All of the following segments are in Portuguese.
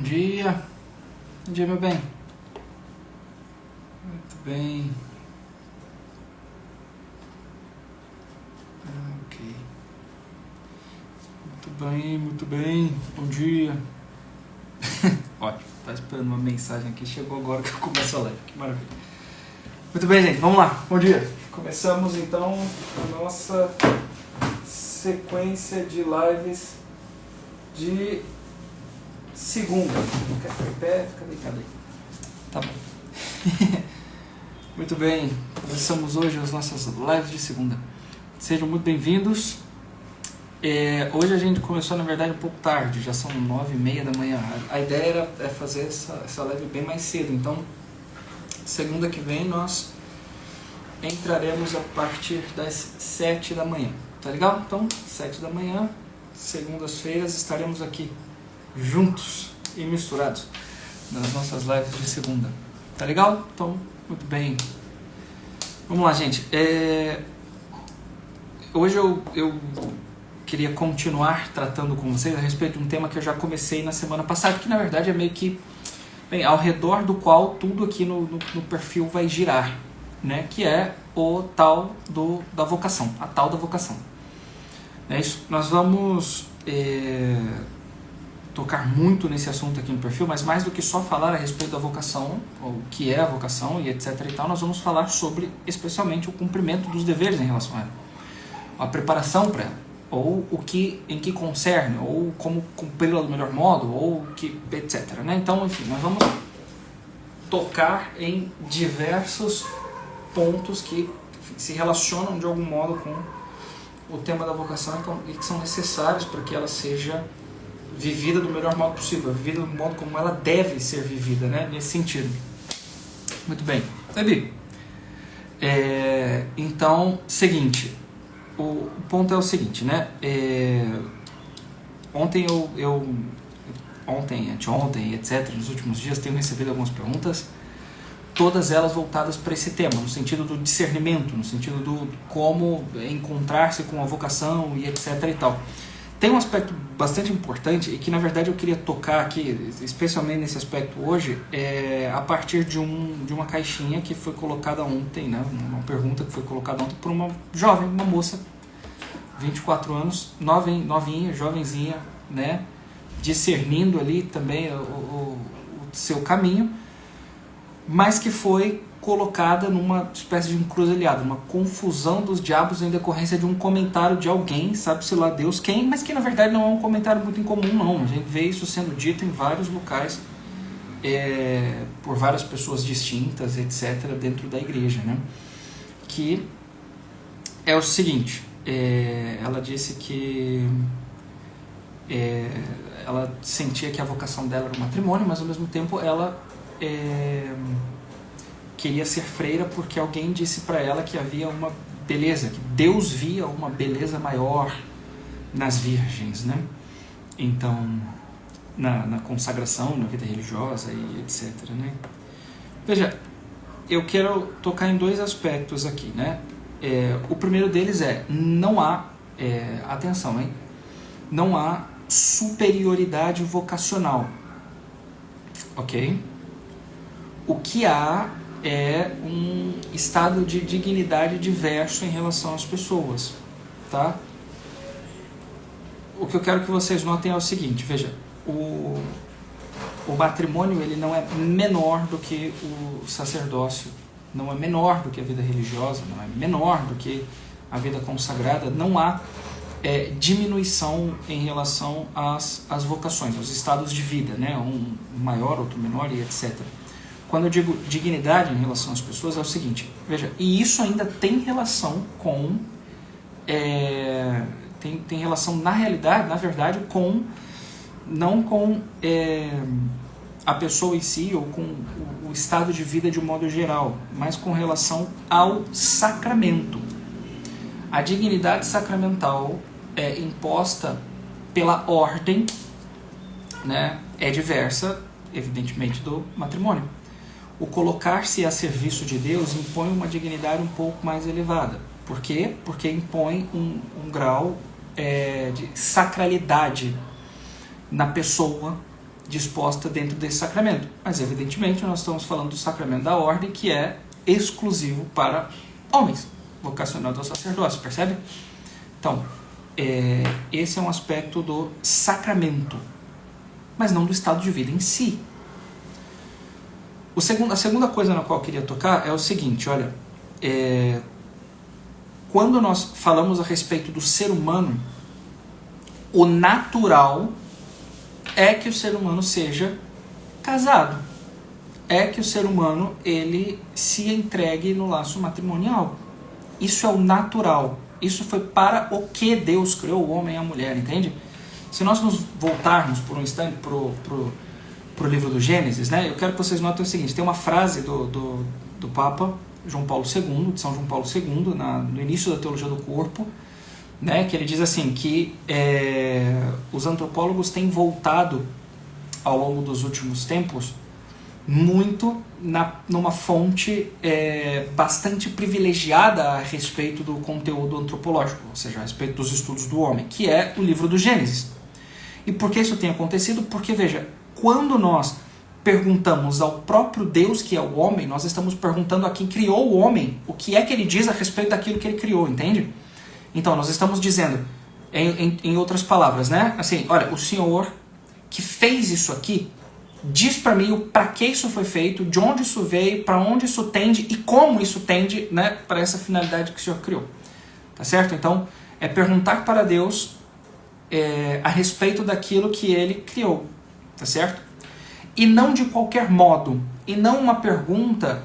dia. Bom dia, meu bem. Muito bem. Ok. Muito bem, muito bem. Bom dia. Ótimo. Tá esperando uma mensagem aqui. Chegou agora que eu começo a live. Que maravilha. Muito bem, gente. Vamos lá. Bom dia. Começamos, então, a nossa sequência de lives de segunda. Quer ficar em pé? Fica deitado aí. Tá bom. Muito bem. Começamos hoje as nossas lives de segunda. Sejam muito bem-vindos. Hoje a gente começou, na verdade, um pouco tarde. Já são 9h30 da manhã. A ideia era fazer essa live bem mais cedo. Então, segunda que vem nós entraremos a partir das 7 da manhã. Tá legal? Então, 7 da manhã, segundas-feiras, estaremos aqui juntos e misturados nas nossas lives de segunda. Tá legal? Então, muito bem. Vamos lá, gente. Hoje eu queria continuar tratando com vocês a respeito de um tema que eu já comecei na semana passada, que na verdade é meio que ao redor do qual tudo aqui no perfil vai girar, né? Que é o tal da vocação, a tal da vocação. É isso. Nós vamos tocar muito nesse assunto aqui no perfil, mas mais do que só falar a respeito da vocação, o que é a vocação e etc e tal, nós vamos falar sobre especialmente o cumprimento dos deveres em relação a ela, a preparação para ela, ou em que concerne, ou como cumpri-la do melhor modo, ou que etc, né? Então, enfim, nós vamos tocar em diversos pontos que se relacionam de algum modo com o tema da vocação e que são necessários para que ela seja vivida do melhor modo possível, vivida do modo como ela deve ser vivida, né? Nesse sentido. Muito bem. Ebi, então, seguinte, o ponto é o seguinte, né? Ontem anteontem, etc., nos últimos dias, tenho recebido algumas perguntas, todas elas voltadas para esse tema, no sentido do discernimento, no sentido do como encontrar-se com a vocação e etc. e tal. Tem um aspecto bastante importante e que na verdade eu queria tocar aqui, especialmente nesse aspecto hoje, a partir de uma caixinha que foi colocada ontem, né? Uma pergunta que foi colocada ontem por uma jovem, uma moça, 24 anos, novinha, jovenzinha, né? Discernindo ali também o seu caminho, mas que foi colocada numa espécie de encruzilhada, uma confusão dos diabos em decorrência de um comentário de alguém, sabe-se lá Deus quem, mas que na verdade não é um comentário muito incomum não, a gente vê isso sendo dito em vários locais, por várias pessoas distintas, etc., dentro da igreja, né? Que é o seguinte, ela disse que ela sentia que a vocação dela era o matrimônio, mas ao mesmo tempo ela queria ser freira porque alguém disse para ela que havia uma beleza, que Deus via uma beleza maior nas virgens, né? Então, na consagração, na vida religiosa e etc, né? Veja, eu quero tocar em dois aspectos aqui, né? O primeiro deles não há, atenção, hein? Não há superioridade vocacional, ok? O que há é um estado de dignidade diverso em relação às pessoas, tá? O que eu quero que vocês notem é o seguinte, veja, o matrimônio ele não é menor do que o sacerdócio, não é menor do que a vida religiosa, não é menor do que a vida consagrada, não há diminuição em relação às vocações, aos estados de vida, né? Um maior, outro menor e etc. Quando eu digo dignidade em relação às pessoas, é o seguinte, veja, e isso ainda tem relação com, tem relação na realidade, na verdade, não com a pessoa em si, ou com o estado de vida de um modo geral, mas com relação ao sacramento. A dignidade sacramental é imposta pela ordem, né, é diversa, evidentemente, do matrimônio. O colocar-se a serviço de Deus impõe uma dignidade um pouco mais elevada. Por quê? Porque impõe um grau de sacralidade na pessoa disposta dentro desse sacramento. Mas, evidentemente, nós estamos falando do sacramento da ordem, que é exclusivo para homens, vocacionados ao sacerdócio, percebe? Então, esse é um aspecto do sacramento, mas não do estado de vida em si. A segunda coisa na qual eu queria tocar é o seguinte, olha, quando nós falamos a respeito do ser humano, o natural é que o ser humano seja casado, é que o ser humano ele se entregue no laço matrimonial. Isso é o natural, isso foi para o que Deus criou o homem e a mulher, entende? Se nós nos voltarmos por um instante pro livro do Gênesis, né, eu quero que vocês notem o seguinte, tem uma frase do Papa João Paulo II, de São João Paulo II, no início da Teologia do Corpo, né, que ele diz assim, que os antropólogos têm voltado ao longo dos últimos tempos muito numa fonte bastante privilegiada a respeito do conteúdo antropológico, ou seja, a respeito dos estudos do homem, que é o livro do Gênesis. E por que isso tem acontecido? Porque, veja, quando nós perguntamos ao próprio Deus, que é o homem, nós estamos perguntando a quem criou o homem, o que é que ele diz a respeito daquilo que ele criou, entende? Então, nós estamos dizendo, em outras palavras, né? Assim, olha, o Senhor que fez isso aqui, diz para mim para que isso foi feito, de onde isso veio, para onde isso tende e como isso tende, né, para essa finalidade que o Senhor criou. Tá certo? Então, é perguntar para Deus a respeito daquilo que ele criou. Tá certo? E não de qualquer modo. E não uma pergunta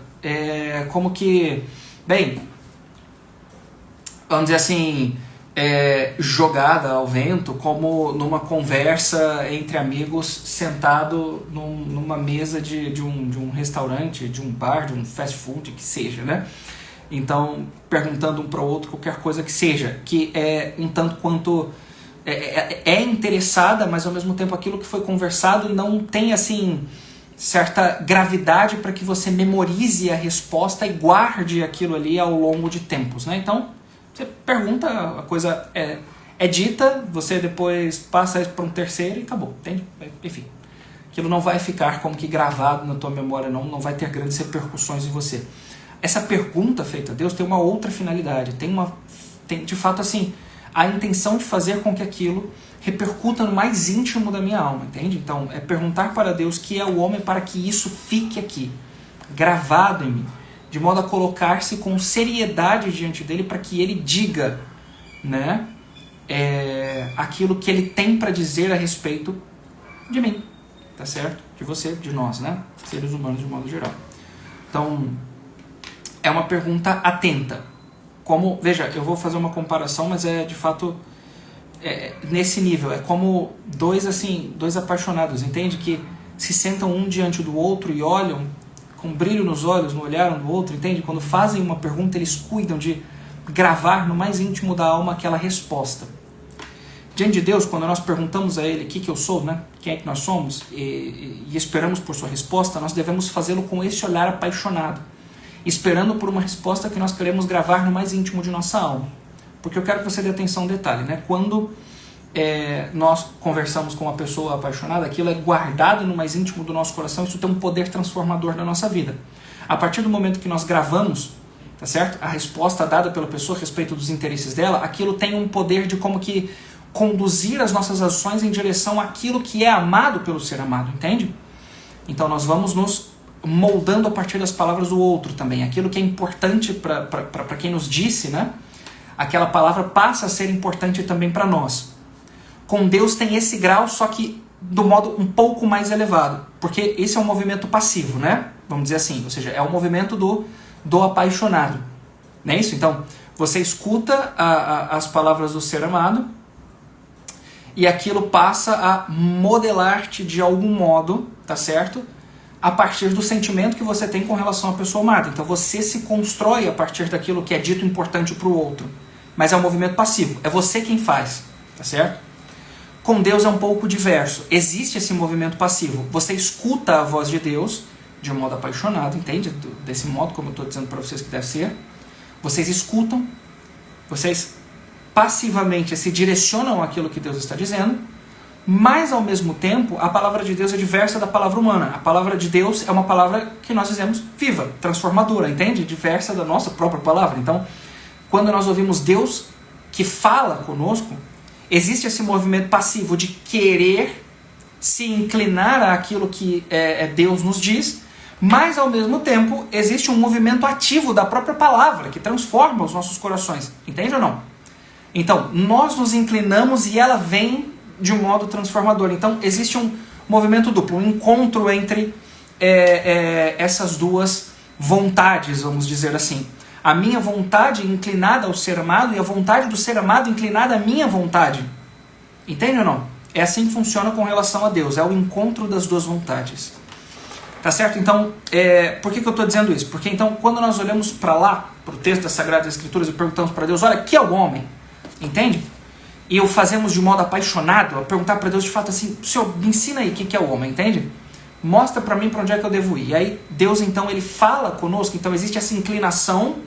como que, bem, vamos dizer assim, jogada ao vento, como numa conversa entre amigos sentado numa mesa de um restaurante, de um bar, de um fast food, que seja, né? Então, perguntando um para o outro qualquer coisa que seja, que é um tanto quanto interessada, mas ao mesmo tempo aquilo que foi conversado não tem assim certa gravidade para que você memorize a resposta e guarde aquilo ali ao longo de tempos, né? Então, você pergunta, a coisa é dita, você depois passa isso para um terceiro e acabou, entende? Enfim, aquilo não vai ficar como que gravado na tua memória, não vai ter grandes repercussões em você. Essa pergunta feita a Deus tem uma outra finalidade, tem de fato assim, a intenção de fazer com que aquilo repercuta no mais íntimo da minha alma, entende? Então, é perguntar para Deus que é o homem para que isso fique aqui, gravado em mim, de modo a colocar-se com seriedade diante dele para que ele diga, né, aquilo que ele tem para dizer a respeito de mim, tá certo? De você, de nós, né? Seres humanos de modo geral. Então, é uma pergunta atenta. Como, veja, eu vou fazer uma comparação, mas de fato nesse nível. É como dois apaixonados, entende? Que se sentam um diante do outro e olham com brilho nos olhos, no olhar um do outro, entende? Quando fazem uma pergunta, eles cuidam de gravar no mais íntimo da alma aquela resposta. Diante de Deus, quando nós perguntamos a Ele o que eu sou, né? Quem é que nós somos, e esperamos por sua resposta, nós devemos fazê-lo com esse olhar apaixonado, esperando por uma resposta que nós queremos gravar no mais íntimo de nossa alma. Porque eu quero que você dê atenção a um detalhe, né? Quando nós conversamos com uma pessoa apaixonada, aquilo é guardado no mais íntimo do nosso coração, isso tem um poder transformador na nossa vida. A partir do momento que nós gravamos, tá certo? A resposta dada pela pessoa a respeito dos interesses dela, aquilo tem um poder de como que conduzir as nossas ações em direção àquilo que é amado pelo ser amado, entende? Então nós vamos nos moldando a partir das palavras do outro também. Aquilo que é importante para quem nos disse, né? Aquela palavra passa a ser importante também para nós. Com Deus tem esse grau, só que do modo um pouco mais elevado. Porque esse é um movimento passivo, né? Vamos dizer assim. Ou seja, é o movimento do apaixonado. Não é isso? Então, você escuta as palavras do ser amado e aquilo passa a modelar-te de algum modo, tá certo? A partir do sentimento que você tem com relação à pessoa amada. Então você se constrói a partir daquilo que é dito importante para o outro. Mas é um movimento passivo. É você quem faz, tá certo? Com Deus é um pouco diverso. Existe esse movimento passivo. Você escuta a voz de Deus de um modo apaixonado, entende? Desse modo, como eu estou dizendo para vocês que deve ser. Vocês escutam, vocês passivamente se direcionam àquilo que Deus está dizendo, Mas, ao mesmo tempo, a palavra de Deus é diversa da palavra humana. A palavra de Deus é uma palavra que nós dizemos viva, transformadora, entende? Diversa da nossa própria palavra. Então, quando nós ouvimos Deus que fala conosco, existe esse movimento passivo de querer se inclinar àquilo que Deus nos diz, mas, ao mesmo tempo, existe um movimento ativo da própria palavra que transforma os nossos corações. Entende ou não? Então, nós nos inclinamos e ela vem de um modo transformador. Então, existe um movimento duplo, um encontro entre essas duas vontades, vamos dizer assim. A minha vontade inclinada ao ser amado e a vontade do ser amado inclinada à minha vontade. Entende ou não? É assim que funciona com relação a Deus. É o encontro das duas vontades. Tá certo? Então, por que eu estou dizendo isso? Porque então, quando nós olhamos para lá, para o texto das Sagradas Escrituras e perguntamos para Deus, olha, que é o homem? Entende? E o fazemos de modo apaixonado, a perguntar para Deus de fato assim, Senhor, me ensina aí o que é o homem, entende? Mostra para mim para onde é que eu devo ir. E aí Deus então ele fala conosco, então existe essa inclinação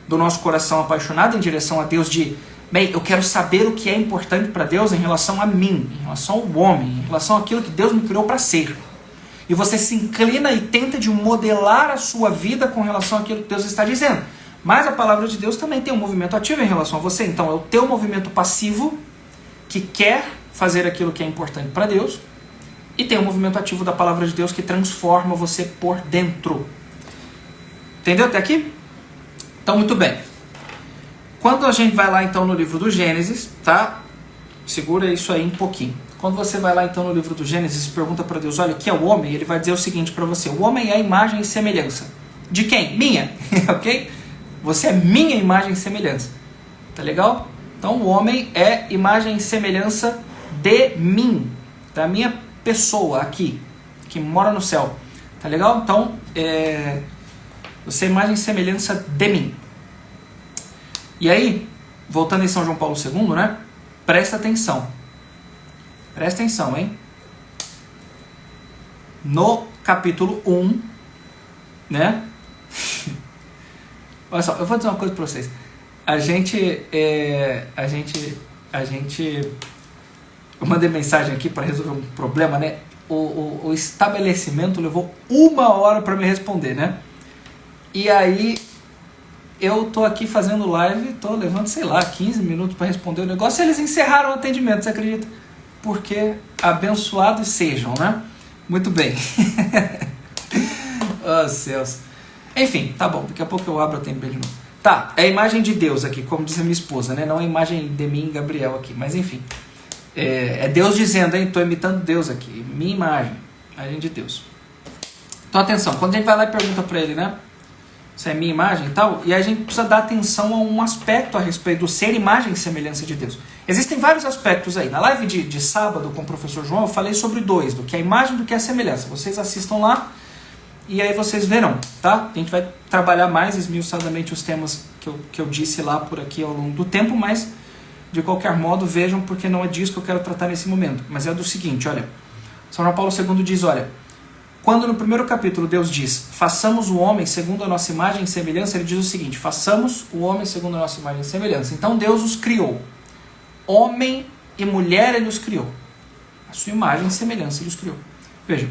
do nosso coração apaixonado em direção a Deus de, bem, eu quero saber o que é importante para Deus em relação a mim, em relação ao homem, em relação àquilo que Deus me criou para ser. E você se inclina e tenta de modelar a sua vida com relação àquilo que Deus está dizendo. Mas a palavra de Deus também tem um movimento ativo em relação a você. Então é o teu movimento passivo que quer fazer aquilo que é importante para Deus, e tem o movimento ativo da palavra de Deus que transforma você por dentro. Entendeu até aqui? Então, muito bem. Quando a gente vai lá então no livro do Gênesis, tá? Segura isso aí um pouquinho. Quando você vai lá então no livro do Gênesis e pergunta para Deus, olha, o que é o homem? Ele vai dizer o seguinte para você, o homem é a imagem e semelhança. De quem? Minha. Ok? Você é minha imagem e semelhança. Tá legal? Então o homem é imagem e semelhança de mim. Da minha pessoa aqui, que mora no céu. Tá legal? Então, você é imagem e semelhança de mim. E aí, voltando em São João Paulo II, né? Presta atenção. Presta atenção, hein? No capítulo 1, né? Olha só, eu vou dizer uma coisa para vocês. Eu mandei mensagem aqui para resolver um problema, né? O estabelecimento levou 1 hora para me responder, né? E aí eu tô aqui fazendo live, tô levando, sei lá, 15 minutos para responder o negócio, e eles encerraram o atendimento, você acredita? Porque abençoados sejam, né? Muito bem. Oh, céus. Enfim, tá bom, daqui a pouco eu abro o atendimento de novo. Tá, é a imagem de Deus aqui, como diz a minha esposa, né? Não é a imagem de mim e Gabriel aqui, mas enfim. É Deus dizendo, hein? Estou imitando Deus aqui. Minha imagem. Imagem de Deus. Então, atenção. Quando a gente vai lá e pergunta para ele, né? Se é minha imagem e tal, e a gente precisa dar atenção a um aspecto a respeito do ser imagem e semelhança de Deus. Existem vários aspectos aí. Na live de sábado com o professor João, eu falei sobre 2, do que é a imagem e do que é a semelhança. Vocês assistam lá e aí vocês verão, tá? A gente vai trabalhar mais esmiuçadamente os temas que eu disse lá por aqui ao longo do tempo, mas de qualquer modo vejam, porque não é disso que eu quero tratar nesse momento. Mas é do seguinte, olha, São João Paulo II diz, olha, quando no primeiro capítulo Deus diz, façamos o homem segundo a nossa imagem e semelhança, ele diz o seguinte, façamos o homem segundo a nossa imagem e semelhança. Então Deus os criou. Homem e mulher ele os criou. A sua imagem e semelhança ele os criou. Veja,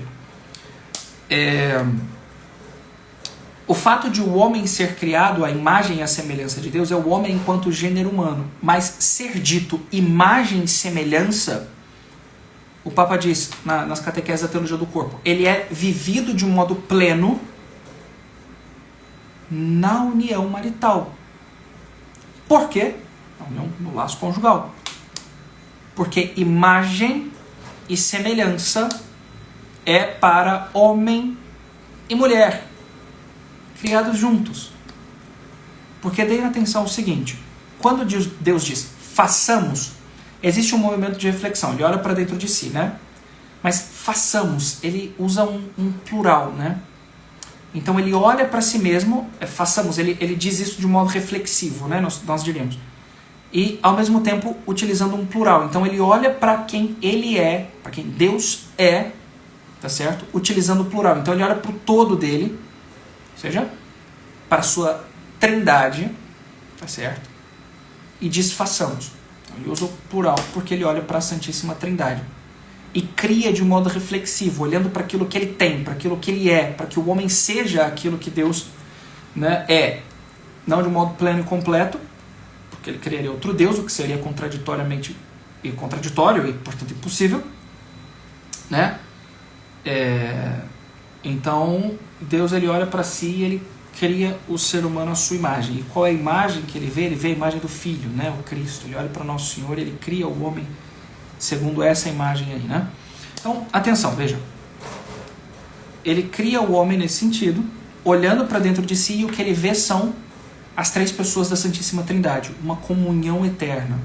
o fato de o homem ser criado à imagem e à semelhança de Deus é o homem enquanto gênero humano. Mas ser dito imagem e semelhança, o Papa diz nas catequeses da teologia do corpo, ele é vivido de um modo pleno na união marital. Por quê? Na união no laço conjugal. Porque imagem e semelhança é para homem e mulher, criados juntos. Porque deem atenção ao seguinte, quando Deus diz façamos, existe um movimento de reflexão, ele olha para dentro de si, né? Mas façamos, ele usa um plural, né? Então ele olha para si mesmo, façamos, ele diz isso de um modo reflexivo, né? Nós diríamos. E ao mesmo tempo utilizando um plural. Então ele olha para quem ele é, para quem Deus é, tá certo? Utilizando o plural. Então ele olha para o todo dele, ou seja, para a sua trindade, tá certo? E diz façamos. Então ele usa o plural porque ele olha para a Santíssima Trindade. e cria de modo reflexivo, olhando para aquilo que ele tem, para aquilo que ele é, para que o homem seja aquilo que Deus, né, é. Não de um modo pleno e completo, porque ele criaria outro Deus, o que seria contraditório e, portanto, impossível. Né? Então, Deus ele olha para si e ele cria o ser humano à sua imagem. E qual é a imagem que ele vê? Ele vê a imagem do Filho, né? O Cristo. Ele olha para Nosso Senhor e ele cria o homem segundo essa imagem aí, né? Então, atenção, veja. Ele cria o homem nesse sentido, olhando para dentro de si, e o que ele vê são as três pessoas da Santíssima Trindade. Uma comunhão eterna.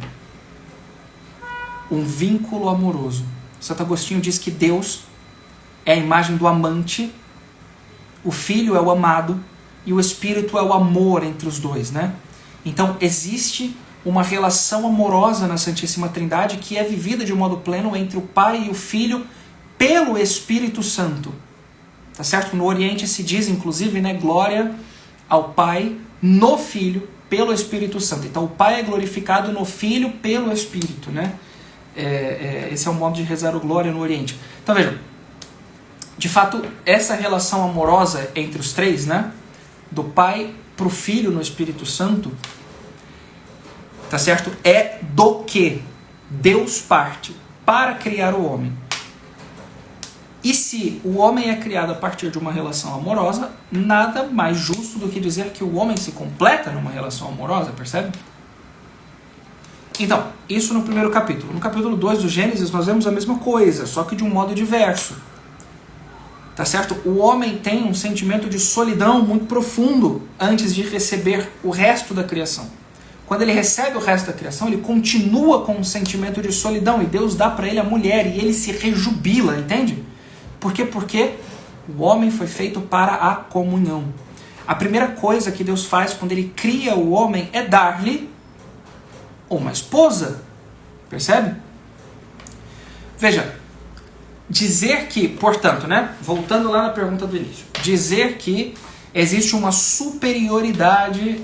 Um vínculo amoroso. Santo Agostinho diz que Deus é a imagem do amante, o Filho é o amado e o Espírito é o amor entre os dois, né? Então existe uma relação amorosa na Santíssima Trindade que é vivida de modo pleno entre o Pai e o Filho pelo Espírito Santo. Tá certo? No Oriente se diz, inclusive, né, glória ao Pai no Filho pelo Espírito Santo. Então o Pai é glorificado no Filho pelo Espírito, né? Esse é o modo de rezar o glória no Oriente. Então vejam, de fato, essa relação amorosa entre os três, né, do Pai para o Filho no Espírito Santo, tá certo? É do que Deus parte para criar o homem. E se o homem é criado a partir de uma relação amorosa, nada mais justo do que dizer que o homem se completa numa relação amorosa, percebe? Então, isso no primeiro capítulo. No capítulo 2 do Gênesis nós vemos a mesma coisa, só que de um modo diverso. Tá certo? O homem tem um sentimento de solidão muito profundo antes de receber o resto da criação. Quando ele recebe o resto da criação, ele continua com um sentimento de solidão e Deus dá para ele a mulher e ele se rejubila, entende? Por quê? Porque o homem foi feito para a comunhão. A primeira coisa que Deus faz quando ele cria o homem é dar-lhe uma esposa. Percebe? Veja, dizer que, portanto, né, voltando lá na pergunta do início, dizer que existe uma superioridade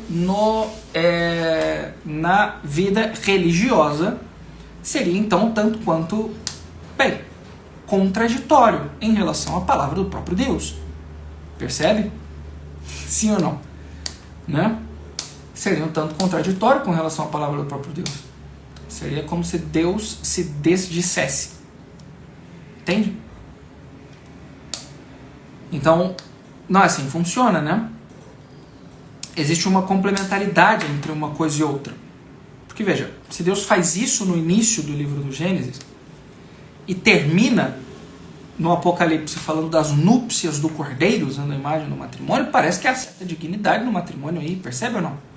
na vida religiosa seria então tanto quanto, bem, contraditório em relação à palavra do próprio Deus. Percebe? Sim ou não? Né? Seria um tanto contraditório com relação à palavra do próprio Deus. Seria como se Deus se desdissesse. Entende? Então, não é assim que funciona, né? Existe uma complementaridade entre uma coisa e outra. Porque veja, se Deus faz isso no início do livro do Gênesis e termina no Apocalipse falando das núpcias do cordeiro, usando a imagem do matrimônio, parece que há certa dignidade no matrimônio aí, percebe ou não?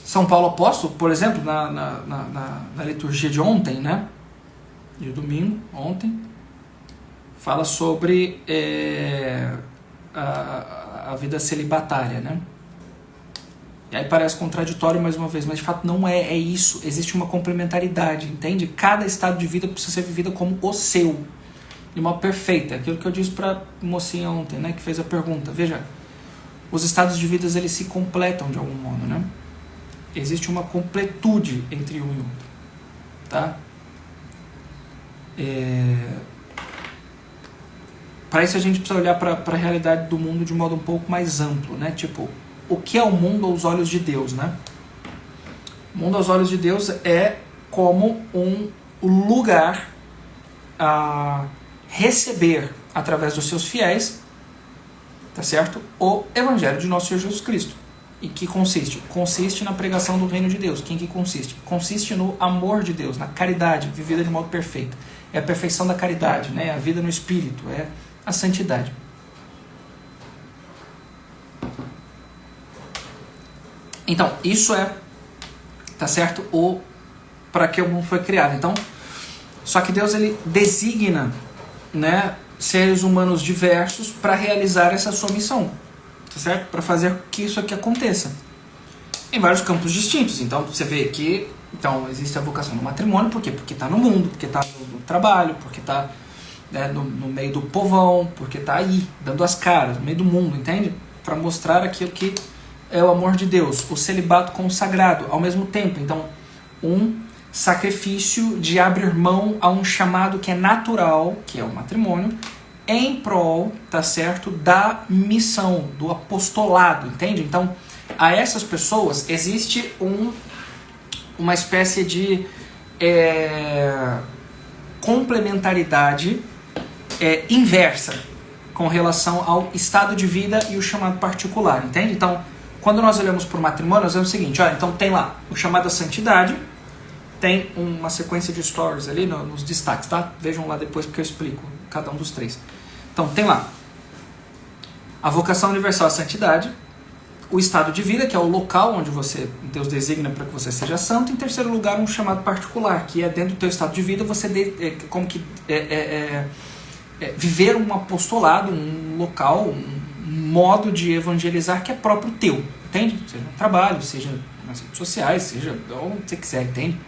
São Paulo Apóstolo, por exemplo, na liturgia de ontem, né? De domingo, ontem, fala sobre a vida celibatária, né? E aí parece contraditório mais uma vez, mas de fato não é isso. Existe uma complementaridade, entende? Cada estado de vida precisa ser vivido como o seu, de modo perfeito. É aquilo que eu disse para a mocinha ontem, né? Que fez a pergunta. Veja, os estados de vida eles se completam de algum modo, né? Existe uma completude entre um e outro, tá? Para isso a gente precisa olhar para a realidade do mundo de modo um pouco mais amplo, né? Tipo, o que é o mundo aos olhos de Deus, né? O mundo aos olhos de Deus é como um lugar a receber através dos seus fiéis, tá certo? O Evangelho de nosso Senhor Jesus Cristo. E que consiste? Consiste na pregação do reino de Deus. Quem que consiste? Consiste no amor de Deus, na caridade, vivida de modo perfeito. É a perfeição da caridade, né? A vida no Espírito, é a santidade. Então, isso é, tá certo? O para que o mundo foi criado. Então, só que Deus ele designa, né, seres humanos diversos para realizar essa sua missão. Certo? Para fazer que isso aqui aconteça em vários campos distintos. Então você vê que então, existe a vocação no matrimônio, por quê? Porque está no mundo, porque está no trabalho, porque está, né, no meio do povão, porque está aí, dando as caras, no meio do mundo, entende? Para mostrar aquilo que é o amor de Deus, o celibato consagrado ao mesmo tempo. Então, um sacrifício de abrir mão a um chamado que é natural, que é o matrimônio, em prol, tá certo, da missão, do apostolado, entende? Então, a essas pessoas existe uma espécie de complementaridade inversa com relação ao estado de vida e o chamado particular, entende? Então, quando nós olhamos para o matrimônio, nós vemos o seguinte, olha, então tem lá o chamado à santidade, tem uma sequência de stories ali nos destaques, tá? Vejam lá depois porque eu explico cada um dos três. Então, tem lá a vocação universal à santidade, o estado de vida, que é o local onde Deus designa para que você seja santo. Em terceiro lugar, um chamado particular, que é dentro do teu estado de vida, você viver um apostolado, um local, um modo de evangelizar que é próprio teu, entende? Seja no trabalho, seja nas redes sociais, seja onde você quiser, entende?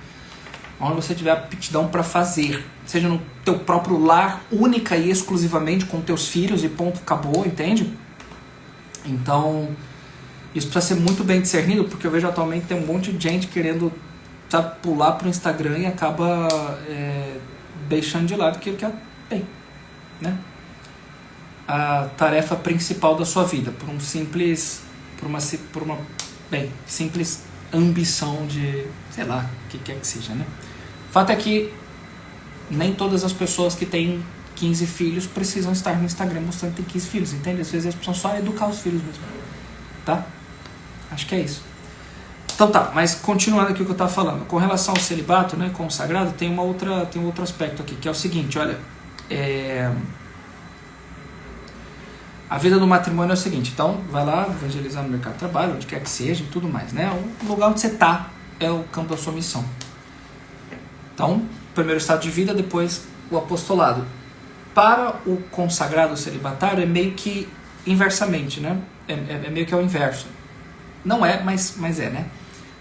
Onde você tiver aptidão para fazer, seja no teu próprio lar, única e exclusivamente com teus filhos e ponto, acabou, entende? Então, isso precisa ser muito bem discernido, porque eu vejo atualmente que tem um monte de gente querendo, sabe, pular pro Instagram e acaba deixando de lado aquilo que é bem, né? A tarefa principal da sua vida, por uma simples ambição de, sei lá, o que quer que seja, né? O fato é que nem todas as pessoas que têm 15 filhos precisam estar no Instagram mostrando que tem 15 filhos, entende? Às vezes eles precisam só educar os filhos mesmo, tá? Acho que é isso. Então tá, mas continuando aqui o que eu estava falando, com relação ao celibato, né, consagrado, tem um outro aspecto aqui, que é o seguinte, olha, a vida do matrimônio é o seguinte, então vai lá evangelizar no mercado de trabalho, onde quer que seja e tudo mais, né? O lugar onde você está é o campo da sua missão. Então, primeiro estado de vida, depois o apostolado. Para o consagrado celibatário é meio que inversamente, né? É meio que ao inverso. Não é, mas é, né?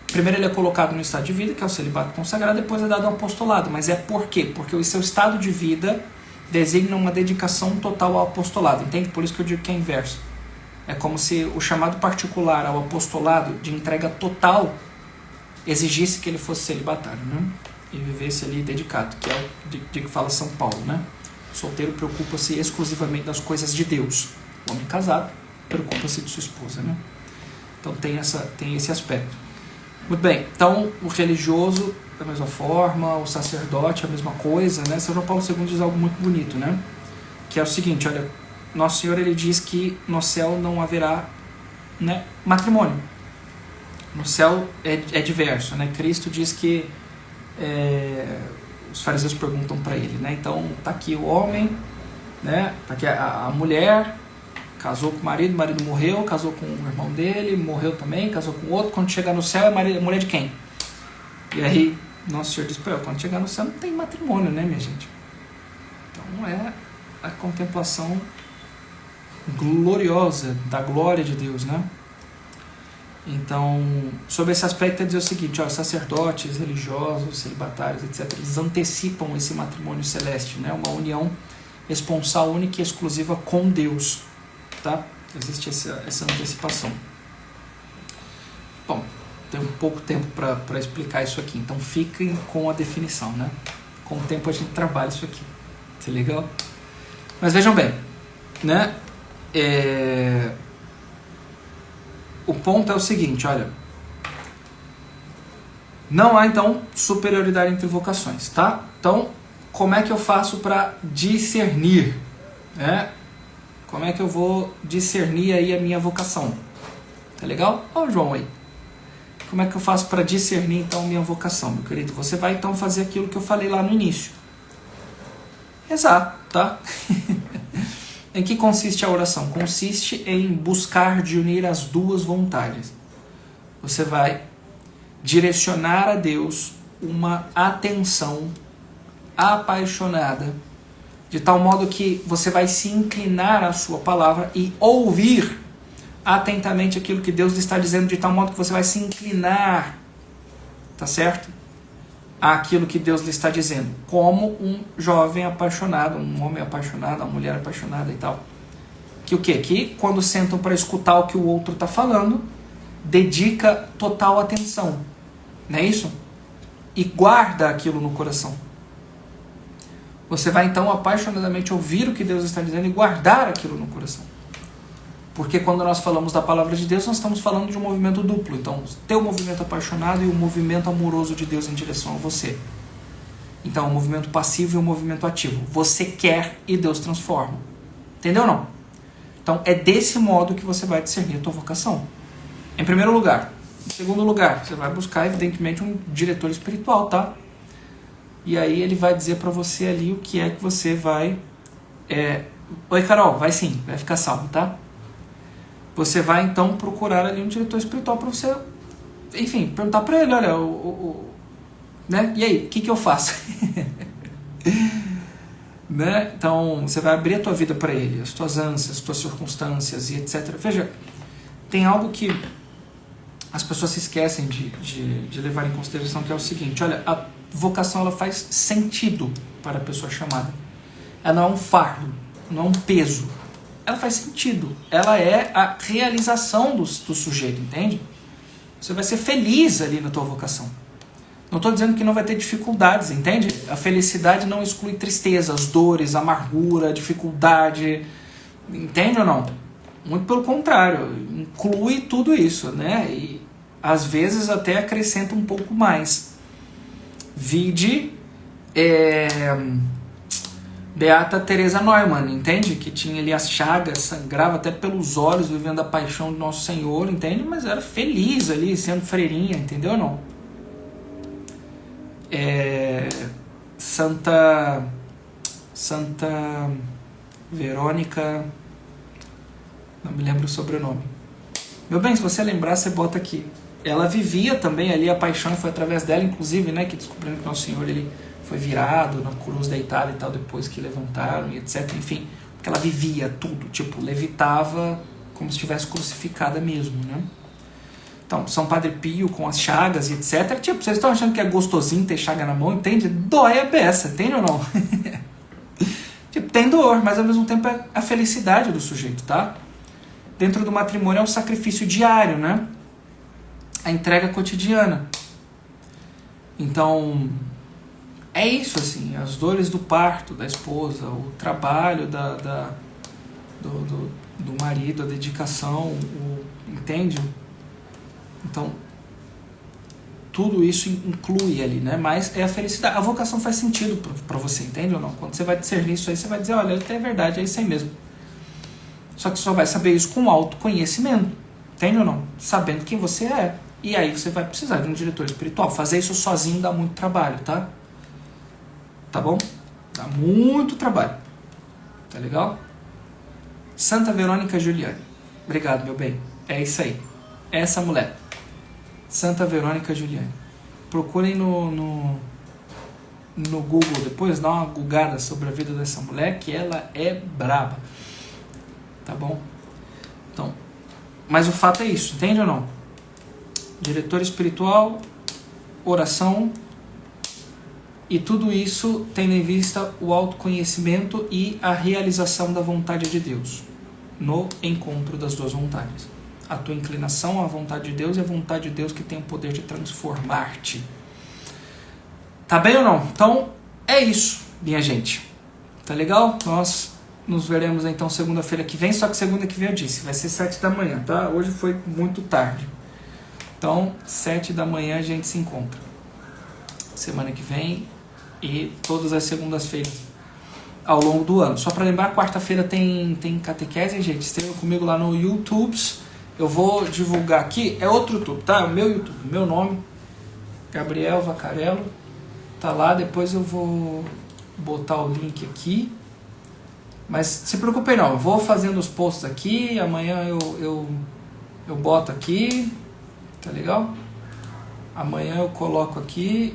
Primeiro ele é colocado no estado de vida, que é o celibato consagrado, depois é dado ao apostolado. Mas é por quê? Porque o seu estado de vida designa uma dedicação total ao apostolado, entende? Por isso que eu digo que é inverso. É como se o chamado particular ao apostolado de entrega total exigisse que ele fosse celibatário, né? E vivesse ali dedicado, que é o de que fala São Paulo, né? O solteiro preocupa-se exclusivamente das coisas de Deus. O homem casado preocupa-se de sua esposa, né? Então tem esse aspecto. Muito bem, então o religioso da mesma forma, o sacerdote a mesma coisa, né? São João Paulo II diz algo muito bonito, né? Que é o seguinte, olha, Nosso Senhor ele diz que no céu não haverá, né, matrimônio. No céu é diverso, né? Cristo diz que os fariseus perguntam para ele, né? Então tá aqui o homem, né? Tá aqui a mulher casou com o marido morreu, casou com o irmão dele, morreu também, casou com o outro. Quando chegar no céu é mulher de quem? E aí Nosso Senhor diz para eu, quando chegar no céu não tem matrimônio, né, minha gente? Então é a contemplação gloriosa da glória de Deus, né? Então, sobre esse aspecto é dizer o seguinte, ó, sacerdotes, religiosos, celibatários, etc., eles antecipam esse matrimônio celeste, né? Uma união esponsal única e exclusiva com Deus, tá? Existe essa antecipação. Bom, tem um pouco tempo para explicar isso aqui, então fiquem com a definição, né? Com o tempo a gente trabalha isso aqui, tá legal? Mas vejam bem, né? O ponto é o seguinte, olha, não há então superioridade entre vocações, tá? Então, como é que eu faço para discernir, né? Como é que eu vou discernir aí a minha vocação? Tá legal? Olha o João aí. Como é que eu faço para discernir então a minha vocação, meu querido? Você vai então fazer aquilo que eu falei lá no início. Rezar, tá? Em que consiste a oração? Consiste em buscar de unir as duas vontades. Você vai direcionar a Deus uma atenção apaixonada, de tal modo que você vai se inclinar à sua palavra e ouvir atentamente aquilo que Deus está dizendo, de tal modo que você vai se inclinar, tá certo? Àquilo que Deus lhe está dizendo, como um jovem apaixonado, um homem apaixonado, uma mulher apaixonada e tal. Que o quê? Que quando sentam para escutar o que o outro está falando, dedica total atenção, não é isso? E guarda aquilo no coração. Você vai então apaixonadamente ouvir o que Deus está dizendo e guardar aquilo no coração. Porque quando nós falamos da palavra de Deus, nós estamos falando de um movimento duplo. Então, ter o movimento apaixonado e o movimento amoroso de Deus em direção a você. Então, o movimento passivo e o movimento ativo. Você quer e Deus transforma. Entendeu ou não? Então, é desse modo que você vai discernir a tua vocação. Em primeiro lugar. Em segundo lugar, você vai buscar, evidentemente, um diretor espiritual, tá? E aí ele vai dizer pra você ali o que é que você vai... Oi, Carol, vai sim, vai ficar salvo, tá? Você vai, então, procurar ali um diretor espiritual para você, enfim, perguntar para ele, olha, né? E aí, o que eu faço? Né? Então, você vai abrir a tua vida para ele, as tuas ânsias, as tuas circunstâncias e etc. Veja, tem algo que as pessoas se esquecem de levar em consideração, que é o seguinte, olha, a vocação ela faz sentido para a pessoa chamada. Ela não é um fardo, não é um peso. Ela faz sentido. Ela é a realização do sujeito, entende? Você vai ser feliz ali na tua vocação. Não estou dizendo que não vai ter dificuldades, entende? A felicidade não exclui tristezas, dores, amargura, dificuldade. Entende ou não? Muito pelo contrário. Inclui tudo isso, né? E às vezes até acrescenta um pouco mais. Vide... Beata Teresa Neumann, entende? Que tinha ali as chagas, sangrava até pelos olhos, vivendo a paixão do Nosso Senhor, entende? Mas era feliz ali, sendo freirinha, entendeu ou não? Santa Verônica, não me lembro o sobrenome. Meu bem, se você lembrar, você bota aqui. Ela vivia também ali a paixão, foi através dela, inclusive, né, que descobrindo que Nosso Senhor ele foi virado na cruz deitado e tal, depois que levantaram e etc, enfim, porque ela vivia tudo, tipo, levitava como se estivesse crucificada mesmo, né? Então, São Padre Pio com as chagas e etc, tipo, vocês estão achando que é gostosinho ter chaga na mão, entende? Dói a beça, entende ou não? Tipo, tem dor, mas ao mesmo tempo é a felicidade do sujeito, tá? Dentro do matrimônio é um sacrifício diário, né? A entrega cotidiana. Então... é isso, assim, as dores do parto da esposa, o trabalho do marido, a dedicação, entende? Então, tudo isso inclui ali, né? Mas é a felicidade. A vocação faz sentido para você, entende ou não? Quando você vai discernir isso aí, você vai dizer, olha, é verdade, é isso aí mesmo. Só que só vai saber isso com autoconhecimento, entende ou não? Sabendo quem você é. E aí você vai precisar de um diretor espiritual. Fazer isso sozinho dá muito trabalho, tá? Tá bom? Dá muito trabalho. Tá legal? Santa Verônica Giuliani. Obrigado, meu bem. É isso aí. Essa mulher. Santa Verônica Giuliani. Procurem no Google depois, dá uma googada sobre a vida dessa mulher, que ela é braba. Tá bom? Então, mas o fato é isso, entende ou não? Diretor espiritual, oração... e tudo isso tendo em vista o autoconhecimento e a realização da vontade de Deus, no encontro das duas vontades. A tua inclinação à vontade de Deus e a vontade de Deus que tem o poder de transformar-te. Tá bem ou não? Então, é isso, minha gente. Tá legal? Nós nos veremos então segunda-feira que vem, só que segunda que vem eu disse, vai ser 7 da manhã, tá? Hoje foi muito tarde. Então, 7 da manhã a gente se encontra. Semana que vem... e todas as segundas-feiras ao longo do ano. Só para lembrar, quarta-feira tem catequese, gente. Esteja comigo lá no YouTube. Eu vou divulgar aqui, é outro YouTube, tá? O meu YouTube, meu nome, Gabriel Vacarello, tá lá. Depois eu vou botar o link aqui. Mas se preocupem não, eu vou fazendo os posts aqui, amanhã eu boto aqui, tá legal? Amanhã eu coloco aqui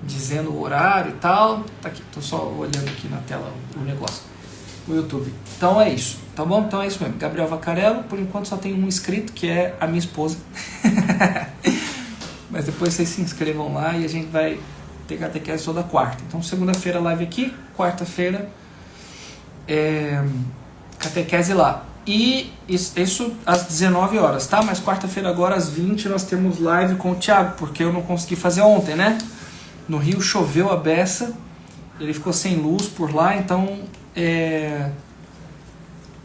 dizendo o horário e tal. Tá aqui, tô só olhando aqui na tela o negócio, o YouTube. Então é isso, tá bom? Então é isso mesmo, Gabriel Vacarello. Por enquanto só tem um inscrito, que é a minha esposa. Mas depois vocês se inscrevam lá e a gente vai ter catequese toda quarta. Então segunda-feira live aqui, quarta-feira catequese lá. E isso às 19 horas, tá? Mas quarta-feira agora às 20 nós temos live com o Thiago, porque eu não consegui fazer ontem, né? No Rio choveu a beça, ele ficou sem luz por lá, então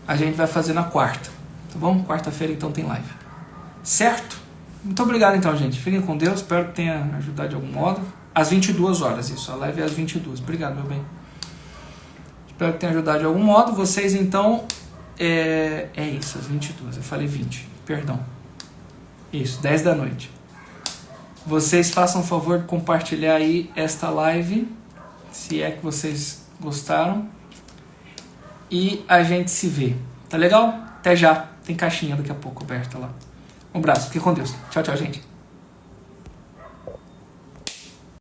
a gente vai fazer na quarta, tá bom? Quarta-feira então tem live. Certo? Muito obrigado então, gente. Fiquem com Deus, espero que tenha ajudado de algum modo. Às 22 horas, isso, a live é às 22. Obrigado, meu bem. Espero que tenha ajudado de algum modo. Vocês então... É isso, às 22. Eu falei 20, perdão. Isso, 10 da noite. Vocês façam o favor de compartilhar aí esta live, se é que vocês gostaram. E a gente se vê. Tá legal? Até já. Tem caixinha daqui a pouco aberta lá. Um abraço, fique com Deus. Tchau, tchau, gente.